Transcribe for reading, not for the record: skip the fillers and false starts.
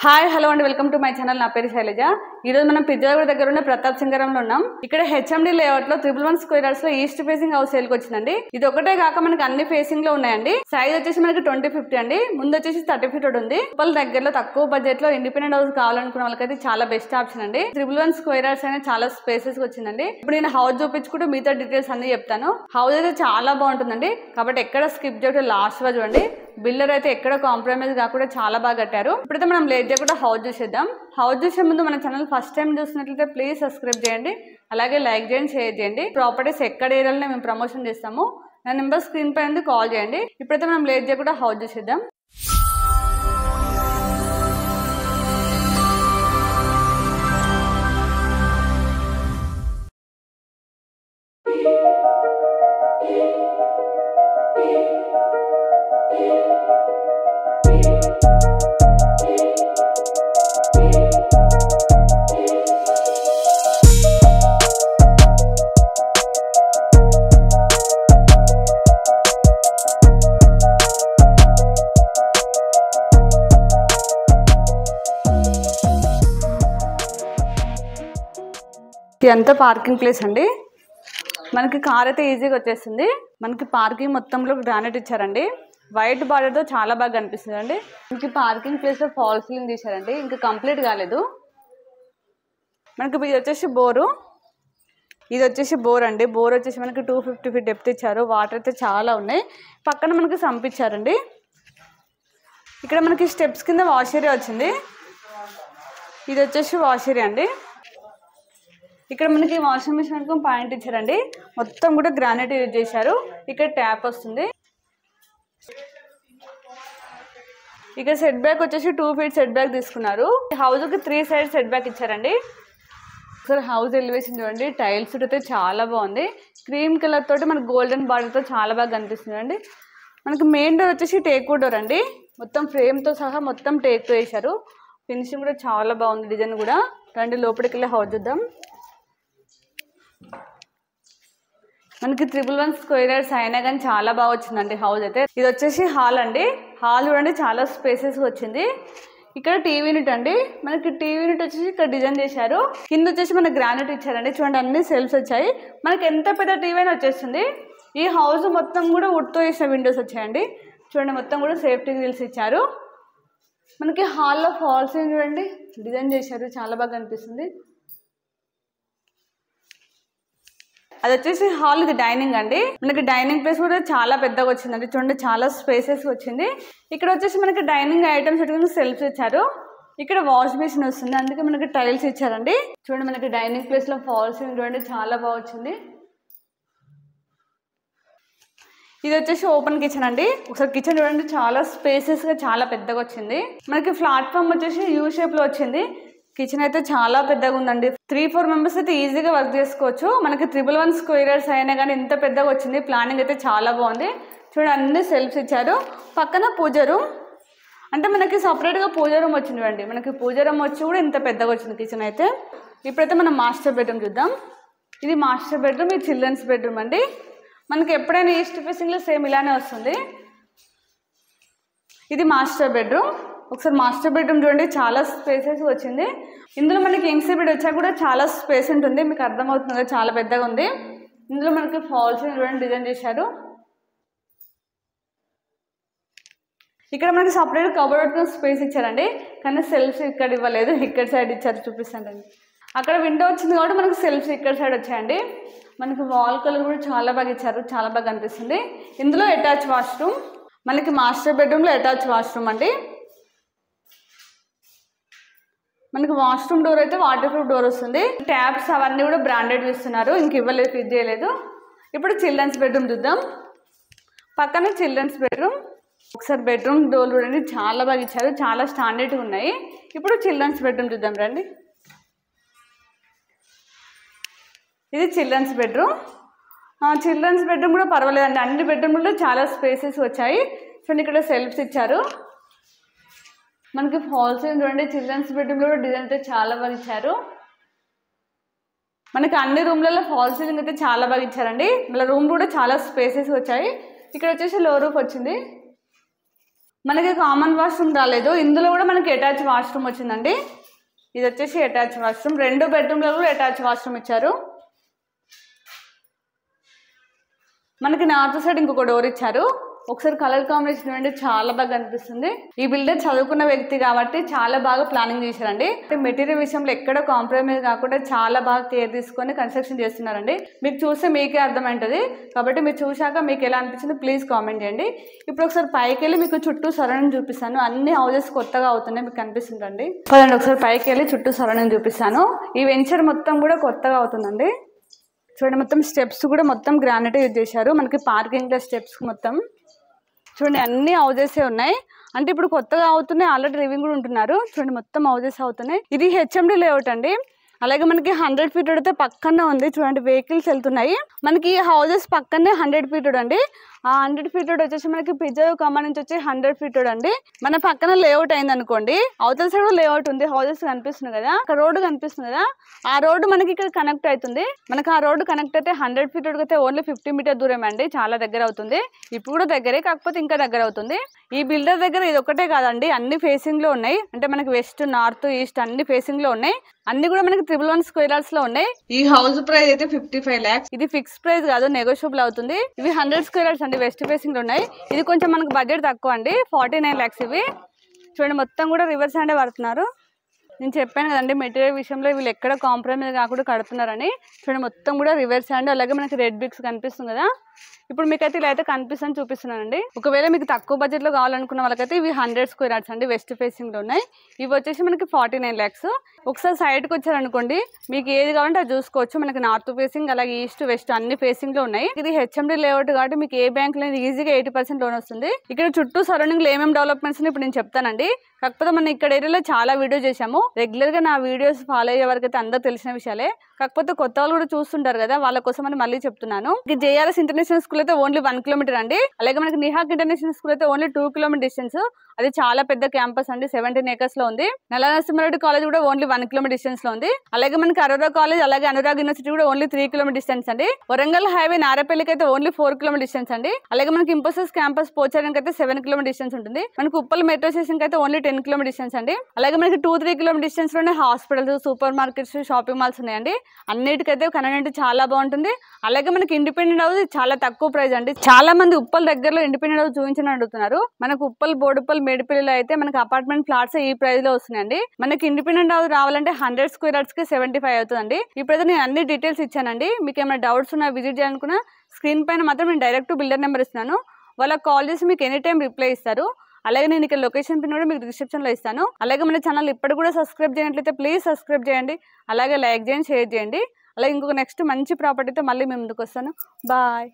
Hi hello and welcome to my channel. నా పేరు శైలజ. ఈ రోజు మనం పిజ్జాగూడ దగ్గర ఉన్న ప్రతాప్ సింగారంలో ఉన్నాం. ఇక్కడ హెచ్ఎండి లేఅవుట్ లో 111 స్క్వేర్ యార్డ్స్ లో ఈస్ట్ ఫేసింగ్ హౌస్ సేల్ కి వచ్చిందండి. ఇది ఒకటే కాక మనకి అన్ని ఫేసింగ్ లో ఉన్నాయండి. సైజ్ వచ్చేసి మనకి 20-50 అండి. ముందు వచ్చేసి 30 feet ఉంది. వాళ్ళ దగ్గరలో తక్కువ బడ్జెట్ లో ఇండిపెండెంట్ హౌస్ కావాలనుకున్న వాళ్ళకైతే చాలా బెస్ట్ ఆప్షన్ అండి. 111 స్క్వేర్ యార్డ్స్ అనేది చాలా స్పేసెస్ వచ్చిందండి. ఇప్పుడు నేను హౌస్ చూపించుకుంటూ మిగతా డీటెయిల్స్ అన్ని చెప్తాను. హౌస్ అయితే చాలా బాగుంటుందండి. కాబట్టి ఎక్కడ స్కిప్ చేయడం లాస్ట్ గా చూడండి. బిల్డర్ అయితే ఎక్కడ కాంప్రమైజ్ కాకుండా చాలా బాగా కట్టారు. ఇప్పుడైతే మనం లేట్ చేయకుండా హౌస్ చూసేద్దాం. హౌస్ చూసే ముందు మన ఛానల్ ఫస్ట్ టైం చూసినట్లయితే ప్లీజ్ సబ్స్క్రైబ్ చేయండి, అలాగే లైక్ చేయండి, షేర్ చేయండి. ప్రాపర్టీస్ ఎక్కడ ఏరియాలో మేము ప్రమోషన్ చేస్తాము. నా నెంబర్ స్క్రీన్ పై ఉంది, కాల్ చేయండి. ఇప్పుడైతే మనం లేట్ చేయకుండా హౌస్ చూసేద్దాం. ఇదంతా పార్కింగ్ ప్లేస్ అండి. మనకి కార్ అయితే ఈజీగా వచ్చేస్తుంది. మనకి పార్కింగ్ మొత్తంలో గ్రానైట్ ఇచ్చారండి. వైట్ బార్డర్తో చాలా బాగా కనిపిస్తుంది అండి. మనకి పార్కింగ్ ప్లేస్లో ఫాల్ సీలింగ్ తీశారండి, ఇంకా కంప్లీట్ కాలేదు. మనకి ఇది వచ్చేసి బోరు, ఇది వచ్చేసి బోర్ అండి. బోర్ వచ్చేసి మనకి 250 feet డెప్త్ ఇచ్చారు. వాటర్ అయితే చాలా ఉన్నాయి. పక్కన మనకి సంపించారండి. ఇక్కడ మనకి స్టెప్స్ కింద వాష్ ఏరియా వచ్చింది. ఇది వచ్చేసి వాష్ ఏరియా అండి. ఇక్కడ మనకి వాషింగ్ మిషన్ అనుకో పాయింట్ ఇచ్చారండి. మొత్తం కూడా గ్రానైట్ యూజ్ చేశారు. ఇక్కడ ట్యాప్ వస్తుంది. ఇక్కడ సెట్ బ్యాక్ వచ్చేసి 2 feet సెట్ బ్యాక్ తీసుకున్నారు. హౌస్కి 3 sides సెట్ బ్యాక్ ఇచ్చారండి. సార్ హౌస్ ఎలివేషన్ చూడండి. టైల్స్ అయితే చాలా బాగుంది. క్రీమ్ కలర్ తోటి మనకి గోల్డెన్ బార్డర్తో చాలా బాగా కనిపిస్తుంది అండి. మనకి మెయిన్ డోర్ వచ్చేసి టేక్ వుడ్ డోర్ అండి. మొత్తం ఫ్రేమ్తో సహా మొత్తం టేక్ వేశారు. ఫినిషింగ్ కూడా చాలా బాగుంది. డిజైన్ కూడా రండి లోపలికి వెళ్ళి హౌస్ చూద్దాం. మనకి 111 స్క్వేర్ యార్డ్స్ అయినా కానీ చాలా బాగా వచ్చిందండి హౌస్ అయితే. ఇది వచ్చేసి హాల్ అండి. హాల్ చూడండి చాలా స్పేసెస్ వచ్చింది. ఇక్కడ టీవీ యూనిట్ అండి. మనకి టీవీ యూనిట్ వచ్చేసి ఇక్కడ డిజైన్ చేశారు. కింద వచ్చేసి మనకి గ్రానైట్ ఇచ్చారండి. చూడండి అన్ని సెల్ఫ్స్ వచ్చాయి. మనకి ఎంత పెద్ద టీవీ అయినా వచ్చేస్తుంది. ఈ హౌస్ మొత్తం కూడా వుడ్తో వేసిన విండోస్ వచ్చాయండి. చూడండి మొత్తం కూడా సేఫ్టీ గ్రిల్స్ ఇచ్చారు. మనకి హాల్లో ఫాల్ సీలింగ్ చూడండి డిజైన్ చేశారు, చాలా బాగా అనిపిస్తుంది. అది వచ్చేసి హాల్, ఇది డైనింగ్ అండి. మనకి డైనింగ్ ప్లేస్ కూడా చాలా పెద్దగా వచ్చిందండి. చూడండి చాలా స్పేసెస్ వచ్చింది. ఇక్కడ వచ్చేసి మనకి డైనింగ్ ఐటమ్స్ పెట్టుకుని సెల్ఫ్స్ ఇచ్చారు. ఇక్కడ వాష్ బేసిన్ వస్తుంది, అందుకే మనకి టైల్స్ ఇచ్చారండి. చూడండి మనకి డైనింగ్ ప్లేస్ లో ఫాల్ సీలింగ్ చూడండి చాలా బాగా వచ్చింది. ఇది వచ్చేసి ఓపెన్ కిచెన్ అండి. ఒకసారి కిచెన్ చూడండి చాలా స్పేసెస్ గా చాలా పెద్దగా వచ్చింది. మనకి ప్లాట్ఫామ్ వచ్చేసి యూ షేప్ లో వచ్చింది. కిచెన్ అయితే చాలా పెద్దగా ఉందండి. 3-4 మెంబర్స్ అయితే ఈజీగా వర్క్ చేసుకోవచ్చు. మనకి 111 స్క్వేర్ యార్డ్స్ అయినా కానీ ఇంత పెద్దగా వచ్చింది. ప్లానింగ్ అయితే చాలా బాగుంది. చూడండి అన్ని సెల్ఫ్స్ ఇచ్చారు. పక్కన పూజ రూమ్ అంటే మనకి సపరేట్గా పూజ రూమ్ వచ్చింది అండి. మనకి పూజ రూమ్ వచ్చి కూడా ఇంత పెద్దగా వచ్చింది కిచెన్ అయితే. ఇప్పుడైతే మనం మాస్టర్ బెడ్రూమ్ చూద్దాం. ఇది మాస్టర్ బెడ్రూమ్, ఇది చిల్డ్రన్స్ బెడ్రూమ్ అండి. మనకి ఎప్పుడైనా ఈస్ట్ ఫేసింగ్లో సేమ్ ఇలానే వస్తుంది. ఇది మాస్టర్ బెడ్రూమ్. ఒకసారి మాస్టర్ బెడ్రూమ్ చూడండి చాలా స్పేసెస్ వచ్చింది. ఇందులో మనకి కింగ్స్ బెడ్ వచ్చా కూడా చాలా స్పేస్ ఉంటుంది. మీకు అర్థమవుతుంది కదా, చాలా పెద్దగా ఉంది. ఇందులో మనకి ఫాల్స్ చూడండి డిజైన్ చేశారు. ఇక్కడ మనకి సపరేట్ కబోర్డ్ స్పేస్ ఇచ్చారండి, కానీ సెల్ఫ్స్ ఇక్కడ ఇవ్వలేదు, ఇక్కడ సైడ్ ఇచ్చారు. చూపిస్తానండి. అక్కడ విండో వచ్చింది కాబట్టి మనకి సెల్ఫ్స్ ఇక్కడ సైడ్ వచ్చాయండి. మనకి వాల్ కలర్ కూడా చాలా బాగా ఇచ్చారు, చాలా బాగా అనిపిస్తుంది. ఇందులో అటాచ్ వాష్రూమ్. మనకి మాస్టర్ బెడ్రూమ్లో అటాచ్ వాష్రూమ్ అండి. మనకి వాష్రూమ్ డోర్ అయితే వాటర్ ప్రూఫ్ డోర్ వస్తుంది. ట్యాప్స్ అవన్నీ కూడా బ్రాండెడ్ ఇస్తున్నారు, ఇంక ఇవ్వలేదు, ఫిట్ చేయలేదు. ఇప్పుడు చిల్డ్రన్స్ బెడ్రూమ్ చూద్దాం. పక్కన చిల్డ్రన్స్ బెడ్రూమ్. ఒకసారి బెడ్రూమ్ డోర్ చూడండి చాలా బాగా ఇచ్చారు, చాలా స్టాండర్డ్గా ఉన్నాయి. ఇప్పుడు చిల్డ్రన్స్ బెడ్రూమ్ చూద్దాం రండి. ఇది చిల్డ్రన్స్ బెడ్రూమ్. చిల్డ్రన్స్ బెడ్రూమ్ కూడా పర్వాలేదండి. అన్ని బెడ్రూమ్లో చాలా స్పేసెస్ వచ్చాయి. చూడండి ఇక్కడ సెల్ఫ్స్ ఇచ్చారు. మనకి ఫాల్ సీలింగ్ చూడండి. చిల్డ్రన్స్ బెడ్రూమ్ లో డిజైన్ అయితే చాలా బాగా ఇచ్చారు. మనకి అన్ని రూమ్లలో ఫాల్ సీలింగ్ అయితే చాలా బాగా ఇచ్చారండి. మళ్ళీ రూమ్ కూడా చాలా స్పేసెస్ వచ్చాయి. ఇక్కడ వచ్చేసి లో రూఫ్ వచ్చింది. మనకి కామన్ వాష్రూమ్ రాలేదు, ఇందులో కూడా మనకి అటాచ్ వాష్రూమ్ వచ్చిందండి. ఇది వచ్చేసి అటాచ్ వాష్రూమ్, 2 బెడ్రూమ్లో కూడా అటాచ్ వాష్రూమ్ ఇచ్చారు. మనకి నార్త్ సైడ్ ఇంకొక డోర్ ఇచ్చారు. ఒకసారి కలర్ కాంబినేషన్ అంటే చాలా బాగా అనిపిస్తుంది. ఈ బిల్డర్ చదువుకున్న వ్యక్తి కాబట్టి చాలా బాగా ప్లానింగ్ చేశారండి. మెటీరియల్ విషయంలో ఎక్కడ కాంప్రమైజ్ కాకుండా చాలా బాగా కేర్ తీసుకొని కన్స్ట్రక్షన్ చేస్తున్నారండి. మీకు చూస్తే మీకే అర్థమవుతుంది కాబట్టి మీరు చూశాక మీకు ఎలా అనిపించింది ప్లీజ్ కామెంట్ చేయండి. ఇప్పుడు ఒకసారి పైకి వెళ్ళి మీకు చుట్టూ సరౌండింగ్ చూపిస్తాను. అన్ని హౌసెస్ కొత్తగా అవుతున్నాయి, మీకు కనిపిస్తుందండి. పదండి ఒకసారి పైకి వెళ్ళి చుట్టూ సరౌండింగ్ చూపిస్తాను. ఈ వెంచర్ మొత్తం కూడా కొత్తగా అవుతుందండి. చూడండి మొత్తం స్టెప్స్ కూడా మొత్తం గ్రానైట్ యూజ్ చేశారు. మనకి పార్కింగ్ స్టెప్స్ మొత్తం చూడండి అన్ని హౌజెస్ ఉన్నాయి. అంటే ఇప్పుడు కొత్తగా అవుతున్నాయి, ఆల్రెడీ లివింగ్ కూడా ఉంటున్నారు. చూడండి మొత్తం హౌజెస్ అవుతున్నాయి. ఇది హెచ్ఎండి లేఅవుట్ అండి. అలాగే మనకి 100 ఫీట్ అయితే పక్కనే ఉంది. చూడండి వెహికల్స్ వెళ్తున్నాయి. మనకి ఈ హౌజెస్ పక్కనే 100 ఫీట్ అండి. ఆ 100 ఫీట్ వచ్చేసి మనకి పిజ్జా కమ్మ నుంచి వచ్చి 100 ఫీట్ అండి. మన పక్కన లేఅవుట్ అయింది అనుకోండి, అవతల సైడ్ లేఅవుట్ ఉంది, హౌజెస్ కనిపిస్తుంది కదా, అక్కడ రోడ్డు కనిపిస్తుంది కదా, ఆ రోడ్డు మనకి ఇక్కడ కనెక్ట్ అవుతుంది. మనకి ఆ రోడ్డు కనెక్ట్ అయితే 100 ఫీట్ అయితే ఓన్లీ 50 మీటర్ దూరం అండి, చాలా దగ్గర అవుతుంది. ఇప్పుడు కూడా దగ్గరే, కాకపోతే ఇంకా దగ్గర అవుతుంది. ఈ బిల్డర్ దగ్గర ఇది ఒకటే కాదండి, అన్ని ఫేసింగ్ లో ఉన్నాయి. అంటే మనకి వెస్ట్, నార్త్, ఈస్ట్ అన్ని ఫేసింగ్ లో ఉన్నాయి. అన్ని కూడా మనకి 111 స్క్వేర్ యార్డ్స్ లో ఉన్నాయి. ఈ హౌస్ ప్రైస్ అయితే 55 lakhs. ఇది ఫిక్స్ ప్రైస్ కాదు, నెగోషియబుల్ అవుతుంది. ఇవి 100 స్క్వేర్ యార్డ్స్ అండి, వెస్ట్ ఫేసింగ్ లో ఉన్నాయి. ఇది కొంచెం మనకు బడ్జెట్ తక్కువ అండి, 49 lakhs. ఇవి చూడండి మొత్తం కూడా రివర్స్ హ్యాండే పడుతున్నారు. నేను చెప్పాను కదండి మెటీరియల్ విషయంలో వీళ్ళు ఎక్కడ కాంప్రమైజ్ కాకుండా కడుతున్నారని. చూడండి మొత్తం కూడా రివర్స్ హ్యాండ్, అలాగే మనకి రెడ్ బ్రిక్స్ కనిపిస్తుంది కదా. ఇప్పుడు మీకైతే ఇలా అయితే కనిపిస్తుందని చూపిస్తున్నానండి. ఒకవేళ మీకు తక్కువ బడ్జెట్ లో కావాలనుకున్న వాళ్ళకైతే ఇవి 100 స్క్వేర్ యార్డ్స్ అండి, వెస్ట్ ఫేసింగ్ లో ఉన్నాయి. ఇవి వచ్చేసి మనకి 49 lakhs. ఒకసారి సైడ్కి వచ్చారనుకోండి మీకు ఏది కావాలంటే అది చూసుకోవచ్చు. మనకి నార్త్ ఫేసింగ్, అలాగే ఈస్ట్, వెస్ట్ అన్ని ఫేసింగ్ లో ఉన్నాయి. ఇది హెచ్ఎండి లేఅవుట్ కాబట్టి మీకు ఏ బ్యాంక్ లో ఈజీగా 80% లోన్ వస్తుంది. ఇక్కడ చుట్టూ సరౌండింగ్ లో ఏమేమి డెవలప్మెంట్స్ ఇప్పుడు నేను చెప్తానండి. కాకపోతే మనం ఇక్కడ ఏరియాలో చాలా వీడియో చేశాము. రెగ్యులర్ గా నా వీడియోస్ ఫాలో అయ్యే వరకు అయితే అందరూ తెలిసిన విషయాలే, కాకపోతే కొత్త వాళ్ళు కూడా చూస్తుంటారు కదా, వాళ్ళ కోసం అని మళ్ళీ చెప్తున్నాను. జేఆర్ఎస్ ఇంటర్నేషనల్ స్కూల్ అయితే ఓన్లీ 1 కిలోమీటర్ అండి. అలాగే మనకి నిహాక్ ఇంటర్నేషనల్ స్కూల్ అయితే ఓన్లీ 2 కిలోమీటర్ డిస్టెన్స్. అది చాలా పెద్ద క్యాంపస్ అండి, 17 acres లో ఉంది. నల్లనరసింహారెడ్డి కాలేజ్ కూడా ఓన్లీ 1 కిలోమీటర్ డిస్టెన్స్ లో ఉంది. అలాగే మనకి అరోరా కాలేజ్, అలాగే అనురాగ్ యూనివర్సిటీ కూడా ఓన్లీ 3 కిలోమీటర్ డిస్టెన్స్ అండి. వరంగల్ హైవే నారపల్లికి అయితే ఓన్లీ 4 కిలోమీటర్ డిస్టెన్స్ అండి. అలాగే మనకి ఇంపోసిస్ క్యాంపస్ పోచారానికి అయితే 7 కిలోమీటర్ డిస్టెన్స్ ఉంటుంది. మనకి ఉప్పల్ మెట్రో స్టేషన్ అయితే ఓన్లీ 10 కిలోమీటర్ డిస్టెన్స్ అండి. అలాగే మనకి 2-3 కిలోమీటర్ డిస్టెన్స్ లోనే hospitals, super markets, shopping malls ఉన్నాయండి. అన్నిటికైతే కన్వీనియంట్ చాలా బాగుంటుంది. అలాగే మనకి ఇండిపెండెంట్ హౌస్ చాలా తక్కువ ప్రైస్ అండి. చాలా మంది ఉప్పల్ దగ్గరలో ఇండిపెండెంట్ హౌస్ చూపించని అడుగుతున్నారు. మనకు ఉప్పల్, బోడుప్పల్, మేడిపల్లిలో అయితే మనకి అపార్ట్మెంట్ ఫ్లాట్స్ ఈ ప్రైస్ లో వస్తున్నాయండి. మనకి ఇండిపెండెంట్ హౌస్ రావాలంటే 100 స్క్వేర్ యార్డ్స్ కి 75 అవుతుందండి. ఇప్పుడైతే నేను అన్ని డీటెయిల్స్ ఇచ్చానండి. మీకు ఏమైనా డౌట్స్ ఉన్నా విజిట్ చేయాలనుకున్నా స్క్రీన్ పైన మాత్రం నేను డైరెక్ట్ బిల్డర్ నెంబర్ ఇస్తున్నాను. వాళ్ళకి కాల్ చేసి మీకు ఎనీ టైం రిప్లై ఇస్తారు. అలాగే నేను ఇక్కడ లొకేషన్ పిన్ కూడా మీకు డిస్క్రిప్షన్ లో ఇస్తాను. అలాగే మన ఛానల్ ఇప్పుడు కూడా సబ్స్క్రైబ్ చేయనట్లయితే ప్లీజ్ సబ్స్క్రైబ్ చేయండి. అలాగే లైక్ చేయండి, షేర్ చేయండి. అలాగే ఇంకొక నెక్స్ట్ మంచి ప్రాపర్టీతో మళ్ళీ మేము ముందుకు వస్తాను. బాయ్.